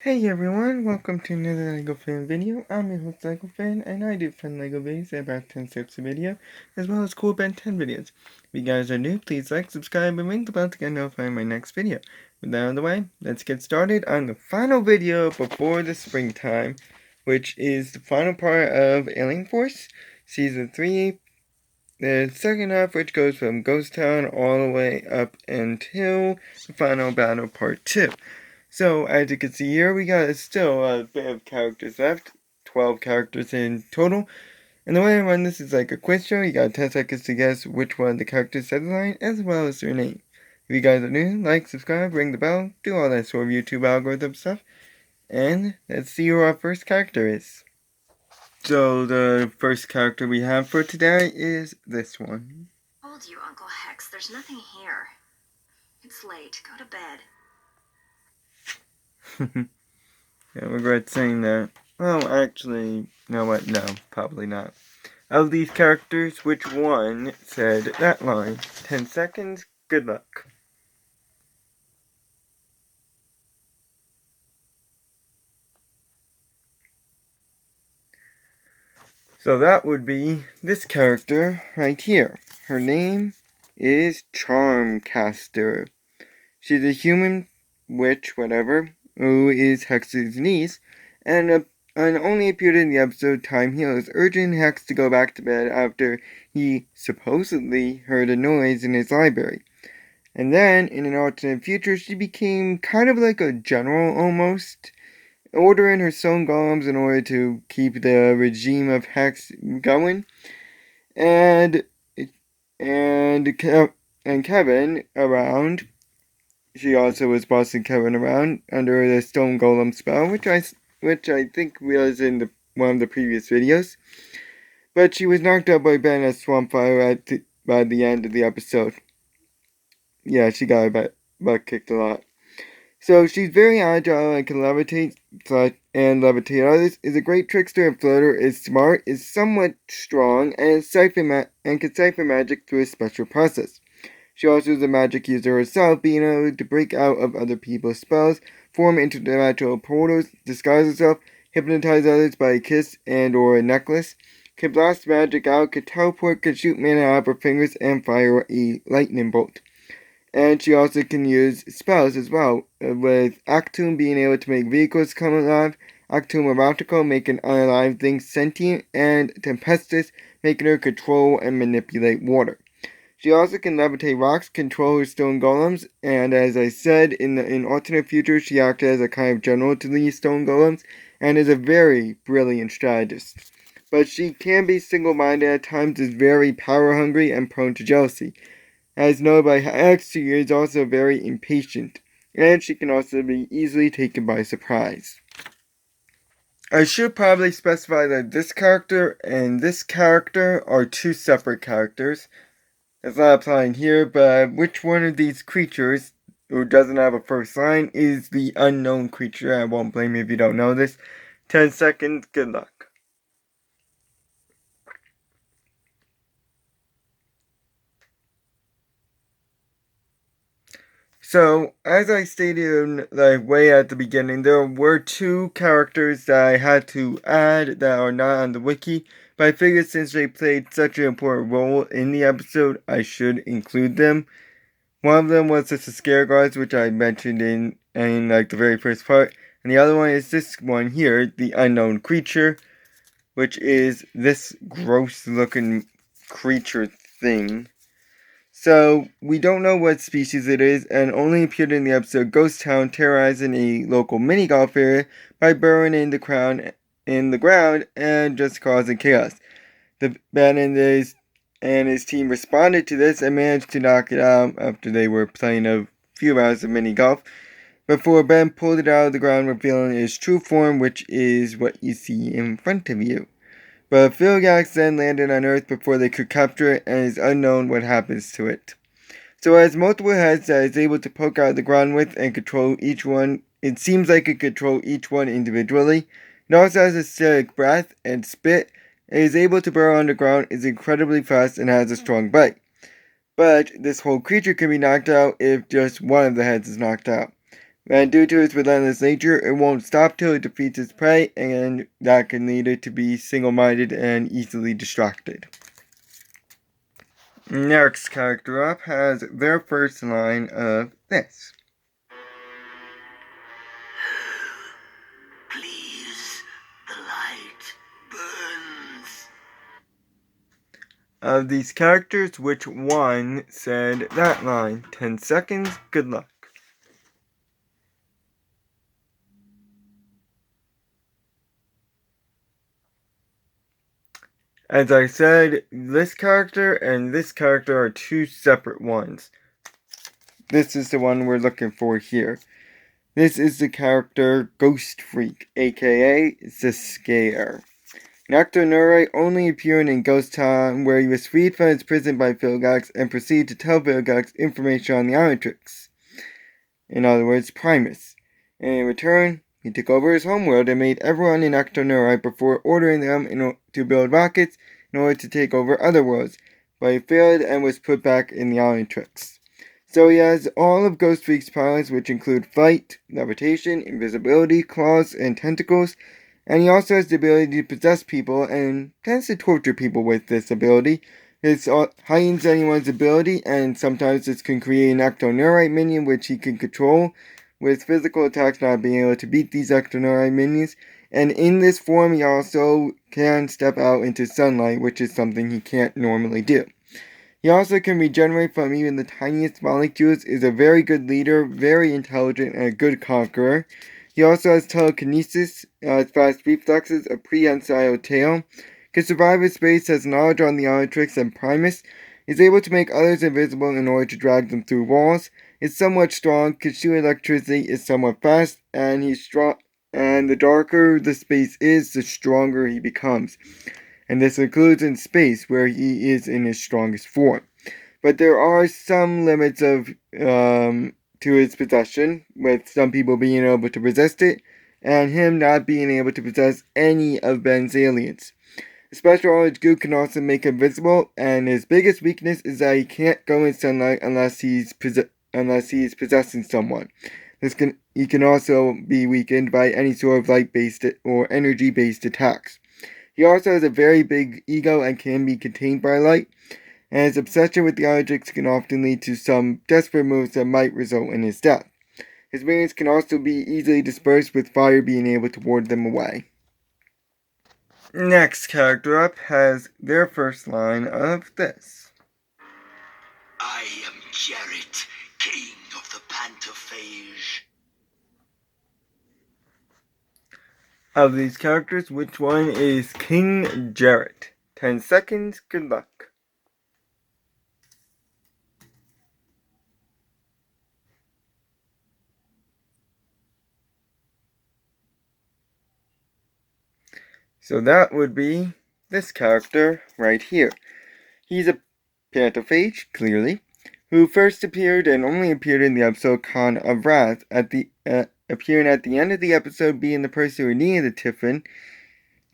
Hey everyone, welcome to another LEGO Fan video. I'm your host LEGO Fan, and I do fun LEGO videos at about 10 steps a video, as well as cool Ben 10 videos. If you guys are new, please like, subscribe, and ring the bell to get notified of my next video. With that out of the way, let's get started on the final video before the springtime, which is the final part of Alien Force, Season 3, the second half, which goes from Ghost Town all the way up until the final battle part 2. So, as you can see here, we got still a bit of characters left. 12 characters in total. And the way I run this is like a quiz show. You got 10 seconds to guess which one of the characters said the line, as well as their name. If you guys are new, like, subscribe, ring the bell, do all that sort of YouTube algorithm stuff. And let's see who our first character is. So, the first character we have for today is this one. Told you, Uncle Hex, there's nothing here. It's late. Go to bed. I regret saying that. Well, actually, you know what? No, probably not. Of these characters, which one said that line? 10 seconds, good luck. So that would be this character right here. Her name is Charmcaster. She's a human witch, whatever, who is Hex's niece, and only appeared in the episode Time Heals, urging Hex to go back to bed after he supposedly heard a noise in his library. And then, in an alternate future, she became kind of like a general almost, ordering her stone golems in order to keep the regime of Hex going. And Kevin around. She also was bossing Kevin around under the Stone Golem spell, which I think was in one of the previous videos. But she was knocked out by Ben at Swampfire by the end of the episode. Yeah, she got her butt kicked a lot. So she's very agile and can levitate others, is a great trickster and floater, is smart, is somewhat strong, and can cipher magic through a special process. She also is a magic user herself, being able to break out of other people's spells, form interdimensional portals, disguise herself, hypnotize others by a kiss and or a necklace, can blast magic out, can teleport, can shoot mana out of her fingers, and fire a lightning bolt. And she also can use spells as well, with Actum being able to make vehicles come alive, Actum Erotico making unalive things sentient, and Tempestus making her control and manipulate water. She also can levitate rocks, control her stone golems, and as I said, in alternate futures, she acted as a kind of general to these stone golems, and is a very brilliant strategist. But she can be single-minded at times, is very power-hungry, and prone to jealousy. As known by Hex, she is also very impatient, and she can also be easily taken by surprise. I should probably specify that this character and this character are two separate characters. It's not applying here, but which one of these creatures, who doesn't have a first line, is the unknown creature? I won't blame you if you don't know this. 10 seconds, good luck. So, as I stated way at the beginning, there were two characters that I had to add that are not on the wiki, but I figured since they played such an important role in the episode, I should include them. One of them was just the scare guards, which I mentioned in the very first part, and the other one is this one here, the unknown creature, which is this gross-looking creature thing. So, we don't know what species it is, and only appeared in the episode Ghost Town, terrorizing a local mini-golf area by burrowing in the ground and just causing chaos. The Ben and his team responded to this and managed to knock it out after they were playing a few rounds of mini-golf, before Ben pulled it out of the ground, revealing its true form, which is what you see in front of you. But Vilgax then landed on Earth before they could capture it, and it is unknown what happens to it. So it has multiple heads that it's able to poke out of the ground with and control each one. It seems like it controls each one individually. It also has acidic breath and spit. It is able to burrow underground, is incredibly fast, and has a strong bite. But this whole creature can be knocked out if just one of the heads is knocked out. And due to its relentless nature, it won't stop till it defeats its prey, and that can lead it to be single-minded and easily distracted. Next character up has their first line of this. Please, the light burns. Of these characters, which one said that line? 10 seconds, good luck. As I said, this character and this character are two separate ones. This is the one we're looking for here. This is the character Ghost Freak, aka The Scare. An actor Nuri only appeared in Ghost Town, where he was freed from his prison by Vilgax and proceeded to tell Vilgax information on the Omnitrix. In other words, Primus. And in return, he took over his homeworld and made everyone in Actor Nuri before ordering them to build rockets in order to take over other worlds, but he failed and was put back in the Omnitrix. So he has all of Ghost Freak's powers, which include flight, levitation, invisibility, claws, and tentacles, and he also has the ability to possess people and tends to torture people with this ability. This heightens anyone's ability, and sometimes this can create an Ecto-Neurite minion which he can control, with physical attacks not being able to beat these Ecto-Neurite minions. And in this form, he also can step out into sunlight, which is something he can't normally do. He also can regenerate from even the tiniest molecules, is a very good leader, very intelligent, and a good conqueror. He also has telekinesis, fast reflexes, a prehensile tail, can survive in space, has knowledge on the Omnitrix and Primus, is able to make others invisible in order to drag them through walls, is somewhat strong, can shoot electricity, is somewhat fast, and he's strong. And the darker the space is, the stronger he becomes. And this includes in space, where he is in his strongest form. But there are some limits to his possession, with some people being able to resist it, and him not being able to possess any of Ben's aliens. Special orange goo can also make him invisible, and his biggest weakness is that he can't go in sunlight unless he's possessing someone. He can also be weakened by any sort of light-based or energy-based attacks. He also has a very big ego and can be contained by light, and his obsession with the Omnitrix can often lead to some desperate moves that might result in his death. His minions can also be easily dispersed, with fire being able to ward them away. Next character up has their first line of this. I am Jarrett, king of the Pantophage. Of these characters, which one is King Jarrett? 10 seconds, good luck. So that would be this character right here. He's a Pantophage, clearly, who first appeared and only appeared in the episode Con of Wrath, appearing at the end of the episode being the person who needed the Tiffin,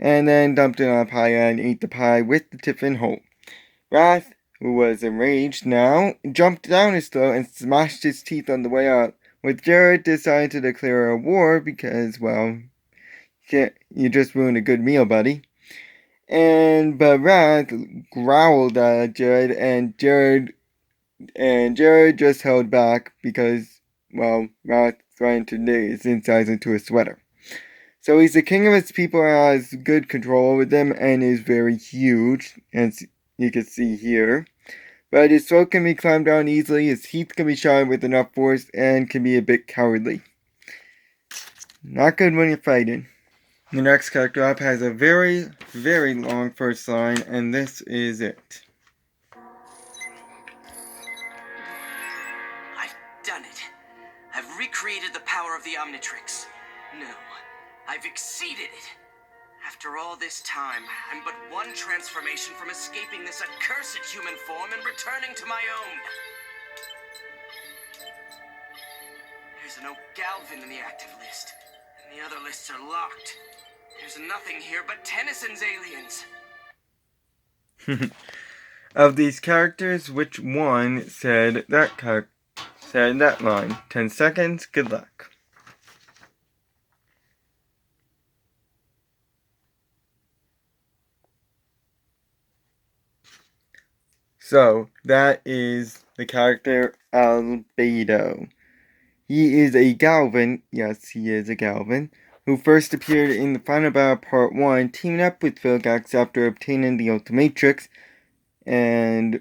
and then dumped it on a pie and ate the pie with the Tiffin whole. Wrath, who was enraged now, jumped down his throat and smashed his teeth on the way out, with Jared deciding to declare a war because, well, you just ruined a good meal, buddy. But Wrath growled at Jared, and Jared just held back because, well, Wrath threatened to knit his insides into a sweater. So he's the king of his people and has good control over them and is very huge, as you can see here. But his throat can be climbed down easily, his teeth can be shot with enough force, and can be a bit cowardly. Not good when you're fighting. The next character up has a very, very long first line, and this is it. I've done it. I've recreated the power of the Omnitrix. No, I've exceeded it. After all this time, I'm but one transformation from escaping this accursed human form and returning to my own. There's no Galvin in the active list, and the other lists are locked. There's nothing here but Tennyson's aliens. Of these characters, which one said that line? 10 seconds, good luck. So, that is the character Albedo. He is a Galvan, yes, he is a Galvan, who first appeared in the final battle part 1, teaming up with Vilgax after obtaining the Ultimatrix, and,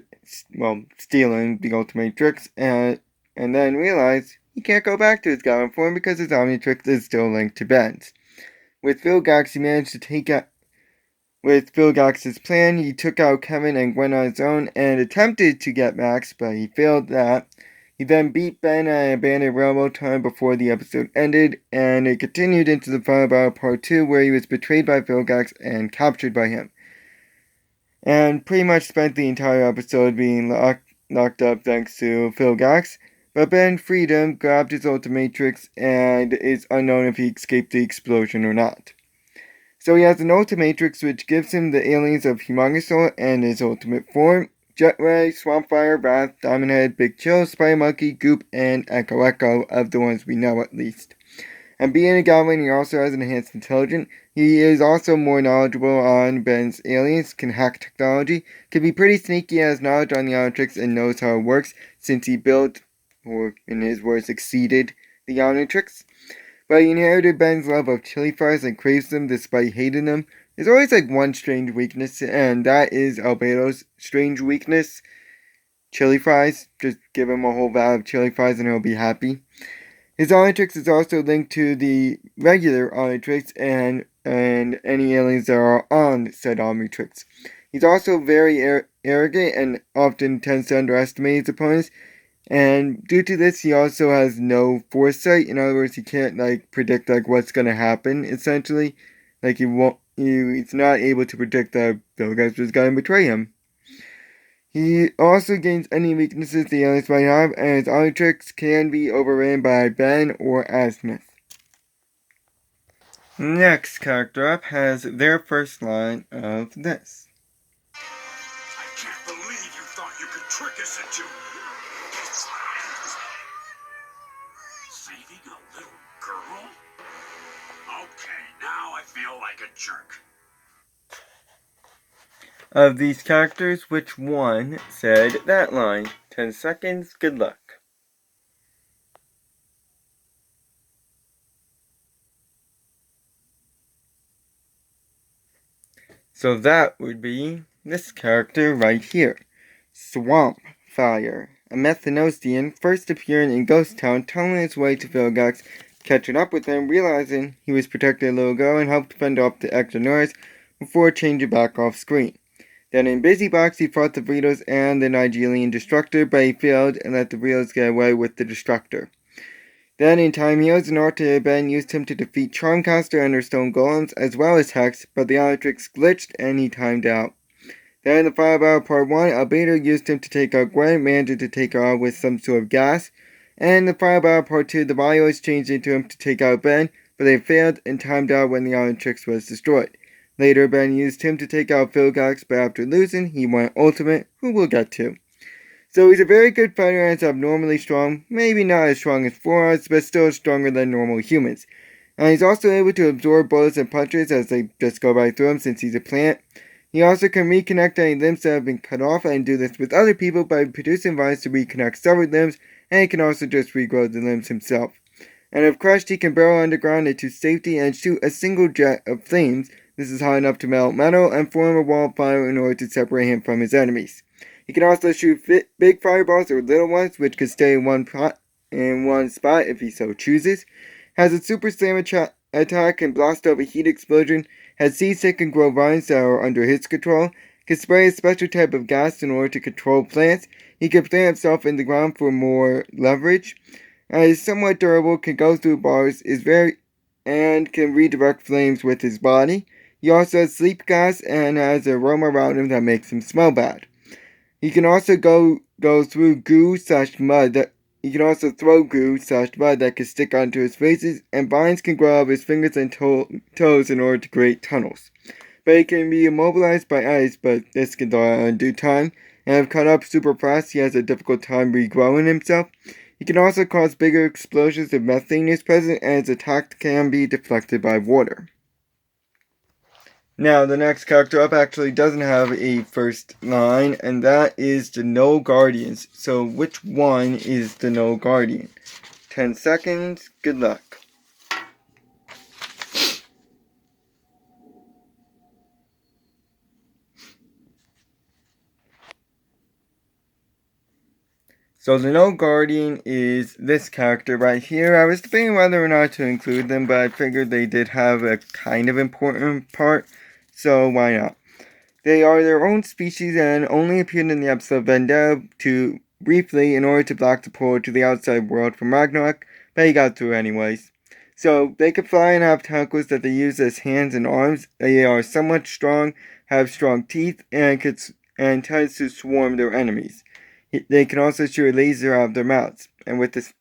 well, stealing the Ultimatrix, and then realized he can't go back to his Galvan form because his Omnitrix is still linked to Ben's. With Vilgax, he managed to take out. With Vilgax's plan, he took out Kevin and Gwen on his own and attempted to get Max, but he failed that. He then beat Ben at an abandoned railroad tunnel before the episode ended, and it continued into the final battle part 2, where he was betrayed by Vilgax and captured by him. And pretty much spent the entire episode being locked up thanks to Vilgax. But Ben freed him, grabbed his Ultimatrix, and it's unknown if he escaped the explosion or not. So he has an Ultimatrix which gives him the aliens of Humongosaur and his ultimate form: Jetray, Swampfire, Wrath, Diamond Head, Big Chill, Spider Monkey, Goop, and Echo Echo, of the ones we know at least. And being a Goblin, he also has enhanced intelligence. He is also more knowledgeable on Ben's aliens, can hack technology, can be pretty sneaky, has knowledge on the Omnitrix, and knows how it works, since he built, or in his words, exceeded the Omnitrix. But he inherited Ben's love of chili fries and craves them despite hating them. There's always like one strange weakness, and that is Albedo's strange weakness: chili fries. Just give him a whole vat of chili fries and he'll be happy. His Omnitrix is also linked to the regular Omnitrix and any aliens that are on said Omnitrix. He's also very arrogant and often tends to underestimate his opponents. And due to this, he also has no foresight. In other words, he can't predict what's gonna happen. Essentially, he's not able to predict that Vilgax was gonna betray him. He also gains any weaknesses the aliens might have, and his Omnitrix can be overran by Ben or Azimuth. Next character up has their first line of this. I can't believe you thought you could trick us into saving a little girl? Okay, now I feel like a jerk. Of these characters, which one said that line? 10 seconds, good luck. So that would be this character right here, Swampfire, a Methanosian first appearing in Ghost Town, tunnelling his way to Vilgax, catching up with him, realizing he was protecting a little girl, and helped fend off the extra noise before changing back off screen. Then in Busy Box, he fought the Viritos and the Nigelian Destructor, but he failed and let the Viritos get away with the Destructor. Then in Time Heals, an alternate Ben used him to defeat Charmcaster and her Stone Golems, as well as Hex, but the Omnitrix glitched and he timed out. Then in the final battle part 1, Albedo used him to take out Gwen, managing to take her out with some sort of gas. And in the final battle part 2, the Bios changed into him to take out Ben, but they failed and timed out when the Omnitrix was destroyed. Later, Ben used him to take out Vilgax, but after losing, he went Ultimate, who we'll get to. So he's a very good fighter and is abnormally strong, maybe not as strong as Floras, but still stronger than normal humans. And he's also able to absorb bullets and punches as they just go right through him since he's a plant. He also can reconnect any limbs that have been cut off and do this with other people by producing vines to reconnect severed limbs, and he can also just regrow the limbs himself. And if crushed, he can burrow underground into safety and shoot a single jet of flames. This is high enough to melt metal and form a wall of fire in order to separate him from his enemies. He can also shoot big fireballs or little ones, which could stay in one spot if he so chooses. Has a super slam attack, can blast off a heat explosion. Has seeds that can grow vines that are under his control. Can spray a special type of gas in order to control plants. He can plant himself in the ground for more leverage. Is somewhat durable, can go through bars, and can redirect flames with his body. He also has sleep gas and has an aroma around him that makes him smell bad. He can also go through goo/mud. He can also throw goo/mud that can stick onto his faces, and vines can grow out of his fingers and toes in order to create tunnels. But he can be immobilized by ice, but this can thaw out in due time. And if cut up super fast, he has a difficult time regrowing himself. He can also cause bigger explosions if methane is present, and his attack can be deflected by water. Now, the next character up actually doesn't have a first line, and that is the No Guardians. So, which one is the No Guardian? 10 seconds, good luck. So the No Guardian is this character right here. I was debating whether or not to include them, but I figured they did have a kind of important part, so why not? They are their own species and only appeared in the episode Vendetta to briefly in order to block the portal to the outside world from Ragnarok, but he got through anyways. So they can fly and have tentacles that they use as hands and arms. They are somewhat strong, have strong teeth, and tends to swarm their enemies. They can also shoot a laser out of their mouths, and with this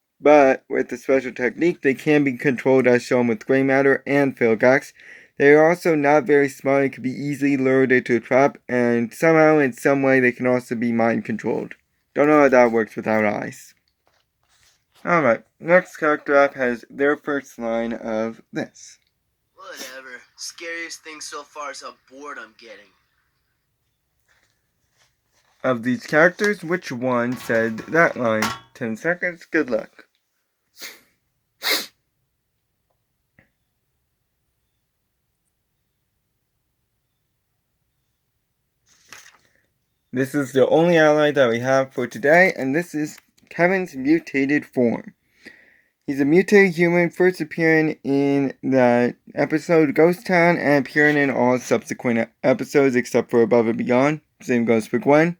special technique, they can be controlled as shown with gray matter and Vilgax. They are also not very smart and can be easily lured into a trap, and somehow, in some way, they can also be mind controlled. Don't know how that works without eyes. Alright, next character up has their first line of this. Whatever. Scariest thing so far is how bored I'm getting. Of these characters, which one said that line? 10 seconds, good luck. This is the only ally that we have for today, and this is Kevin's mutated form. He's a mutated human, first appearing in the episode Ghost Town and appearing in all subsequent episodes except for Above and Beyond. Same goes for Gwen.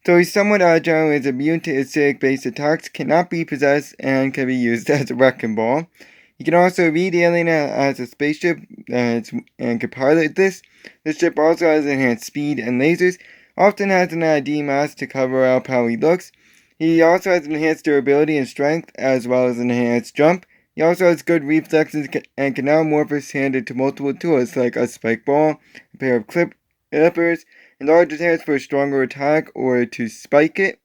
So he's somewhat agile, is immune to acidic-based attacks, cannot be possessed, and can be used as a wrecking ball. He can also read alien as a spaceship and can pilot this. The ship also has enhanced speed and lasers, often has an ID mask to cover up how he looks. He also has enhanced durability and strength, as well as an enhanced jump. He also has good reflexes and can now morph his hand into multiple tools like a spike ball, a pair of clippers, enlarge his hands for a stronger attack or to spike it,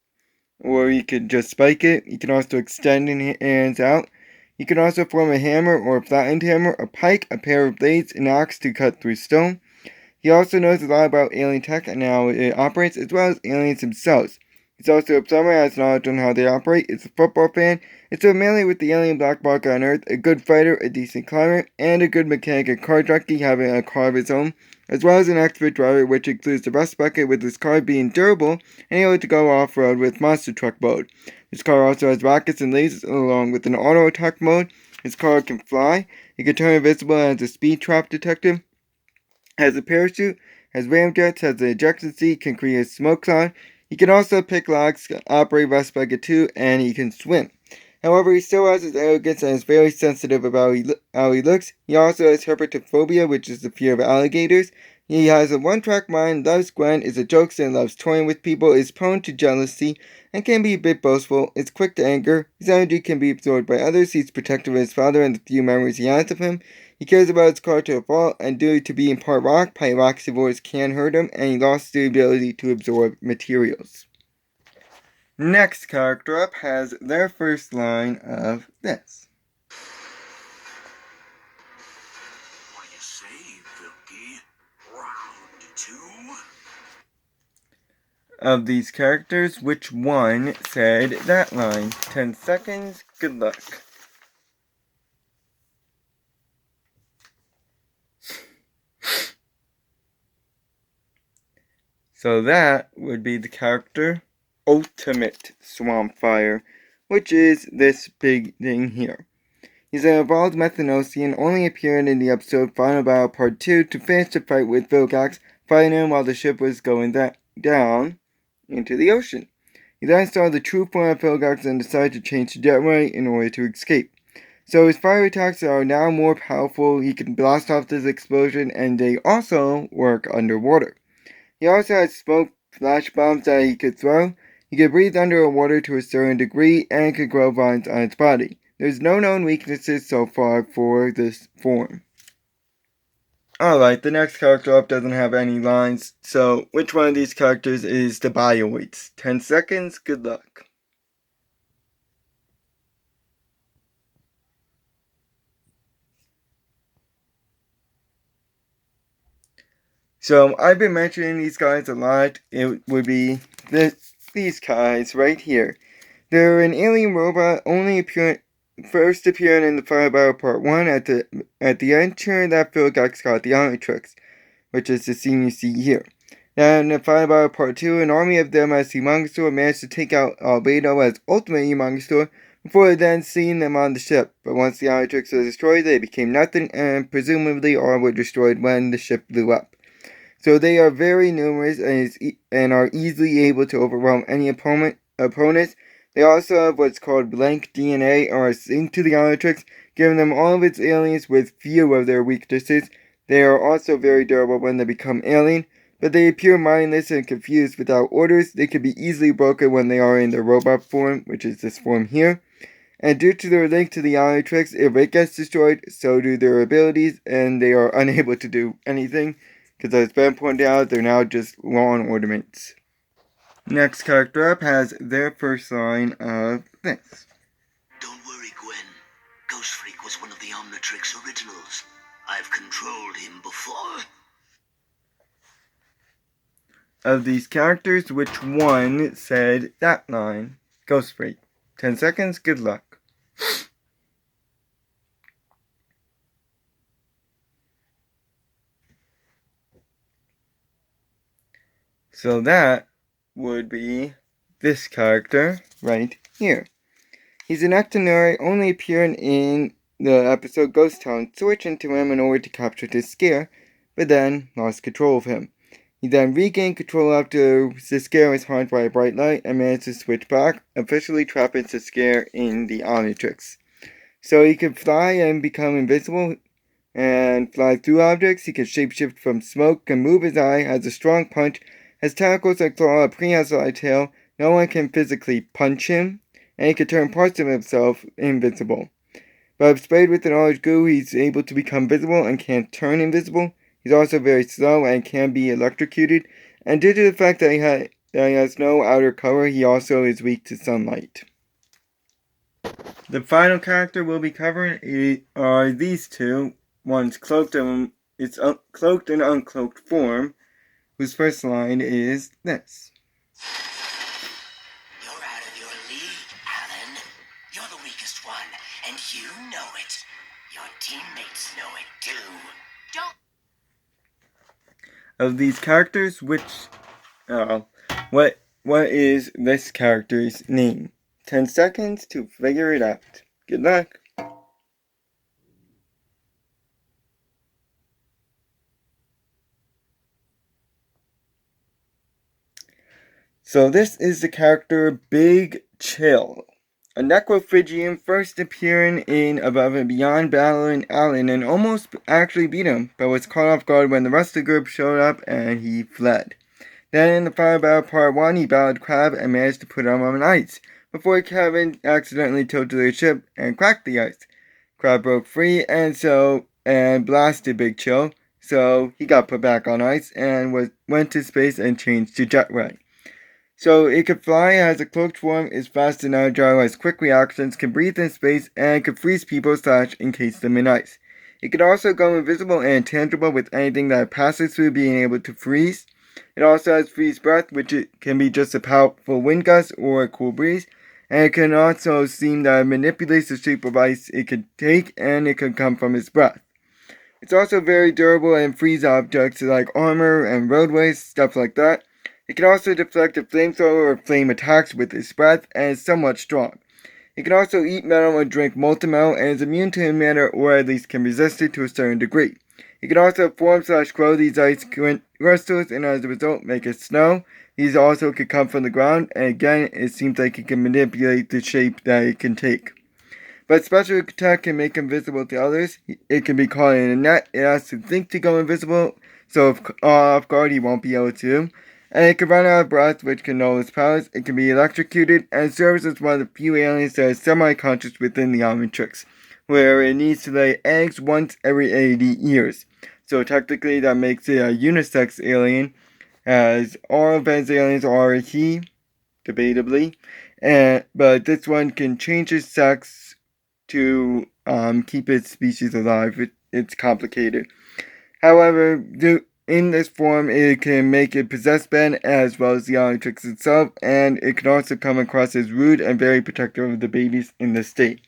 or he could just spike it. He can also extend his hands out. He can also form a hammer or a flattened hammer, a pike, a pair of blades, an axe to cut through stone. He also knows a lot about alien tech and how it operates, as well as aliens themselves. He's also a plumber, has knowledge on how they operate, is a football fan, is familiar with the alien black market on Earth, a good fighter, a decent climber, and a good mechanic and car jockey, having a car of his own, as well as an expert driver, which includes the rust bucket with his car being durable and able to go off-road with monster truck mode. His car also has rockets and lasers along with an auto attack mode. His car can fly, he can turn invisible and has a speed trap detector, has a parachute, has ramjets, has an ejection seat, can create a smoke cloud. He can also pick locks, operate rust bucket too, and he can swim. However, he still has his arrogance and is very sensitive about how he looks. He also has herpetophobia, which is the fear of alligators. He has a one-track mind, loves Gwen, is a jokester and loves toying with people, is prone to jealousy, and can be a bit boastful, is quick to anger. His energy can be absorbed by others. He's protective of his father and the few memories he has of him. He cares about his car to a fault, and due to being part rock, pyroxivores can hurt him, and he lost the ability to absorb materials. Next character up has their first line of this. What do you say, Vilky? Round two? Of these characters, which one said that line? 10 seconds, good luck. So that would be the character Ultimate Swampfire, which is this big thing here. He's an evolved Methanosian, only appearing in the episode Final Battle Part 2 to finish the fight with Vilgax, fighting him while the ship was going down into the ocean. He then saw the true form of Vilgax and decided to change the jetway in order to escape. So his fire attacks are now more powerful, he can blast off this explosion, and they also work underwater. He also has smoke flash bombs that he could throw. He could breathe underwater to a certain degree and could grow vines on its body. There's no known weaknesses so far for this form. Alright, the next character up doesn't have any lines, so which one of these characters is the Bioids? 10 seconds, good luck. So I've been mentioning these guys a lot. It would be these guys right here. They're an alien robot first appearing in the Fire Battle Part 1 at the entry that Vilgax got the Omnitrix, which is the scene you see here. Then in Fire Battle Part 2, an army of them as Humongosaur managed to take out Albedo as Ultimate Humongosaur before then seeing them on the ship. But once the Omnitrix was destroyed, they became nothing, and presumably all were destroyed when the ship blew up. So they are very numerous and are easily able to overwhelm any opponents. They also have what's called blank DNA, or are synced to the Omnitrix, giving them all of its aliens with few of their weaknesses. They are also very durable when they become alien, but they appear mindless and confused without orders. They can be easily broken when they are in their robot form, which is this form here. And due to their link to the Omnitrix, if it gets destroyed, so do their abilities, and they are unable to do anything, because as Ben pointed out, they're now just lawn ornaments. Next character up has their first line of this. Don't worry, Gwen. Ghost Freak was one of the Omnitrix originals. I've controlled him before. Of these characters, which one said that line? Ghost Freak. 10 seconds, good luck. So that would be this character right here. He's an itinerary only appearing in the episode Ghost Town, switching to him in order to capture Scare, but then lost control of him. He then regained control after Scare was harmed by a bright light and managed to switch back, officially trapping Scare in the Omnitrix. So he could fly and become invisible and fly through objects. He can shapeshift from smoke, can move his eye, has a strong punch, has tentacles that claw, a prehensile tail. No one can physically punch him, and he can turn parts of himself invisible. But if sprayed with an orange goo, he's able to become visible and can't turn invisible. He's also very slow and can be electrocuted, and due to the fact that he has no outer cover, he also is weak to sunlight. The final character we'll be covering are these two. One's cloaked and uncloaked form, whose first line is this. You're out of your league, Alan. You're the weakest one, and you know it. Your teammates know it too. Don't. Of these characters, what is this character's name? 10 seconds to figure it out. Good luck. So this is the character Big Chill, a Necrophagian first appearing in Above and Beyond, battling Alan and almost actually beat him, but was caught off guard when the rest of the group showed up and he fled. Then in the Fire Battle Part 1, he battled Crab and managed to put him on ice, before Kevin accidentally tilted the ship and cracked the ice. Crab broke free and blasted Big Chill, so he got put back on ice and went to space and changed to Jet Ray. So it could fly, has a cloaked form, is fast and agile, has quick reactions, can breathe in space, and can freeze people / encase them in ice. It could also go invisible and intangible with anything that passes through being able to freeze. It also has freeze breath, which can be just a powerful wind gust or a cool breeze, and it can also seem that it manipulates the shape of ice it can take, and it can come from its breath. It's also very durable and freeze objects like armor and roadways, stuff like that. It can also deflect a flamethrower or flame attacks with its breath, and is somewhat strong. It can also eat metal or drink molten metal, and is immune to matter, or at least can resist it to a certain degree. It can also form / grow these ice crystals, and as a result make it snow. These also could come from the ground, and again, it seems like it can manipulate the shape that it can take. But special attack can make him visible to others. It can be caught in a net. It has to think to go invisible, so if off guard, he won't be able to. And it can run out of breath, which can null its powers. It can be electrocuted, and serves as one of the few aliens that is semi-conscious within the Omnitrix, where it needs to lay eggs once every 80 years. So technically, that makes it a unisex alien, as all of Ben's aliens are a he, debatably. But this one can change its sex to keep its species alive. It's complicated. However, in this form, it can make it possess Ben as well as the Omnitrix itself, and it can also come across as rude and very protective of the babies in the state.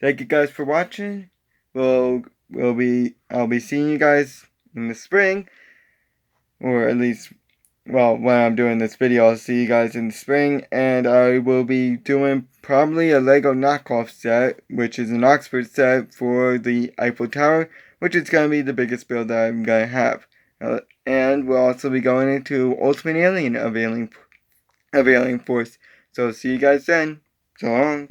Thank you guys for watching. I'll be seeing you guys in the spring, or at least, well, when I'm doing this video, I'll see you guys in the spring, and I will be doing probably a Lego knockoff set, which is an Oxford set for the Eiffel Tower, which is going to be the biggest build that I'm going to have. And we'll also be going into Ultimate Alien of Alien Force. So see you guys then. So long.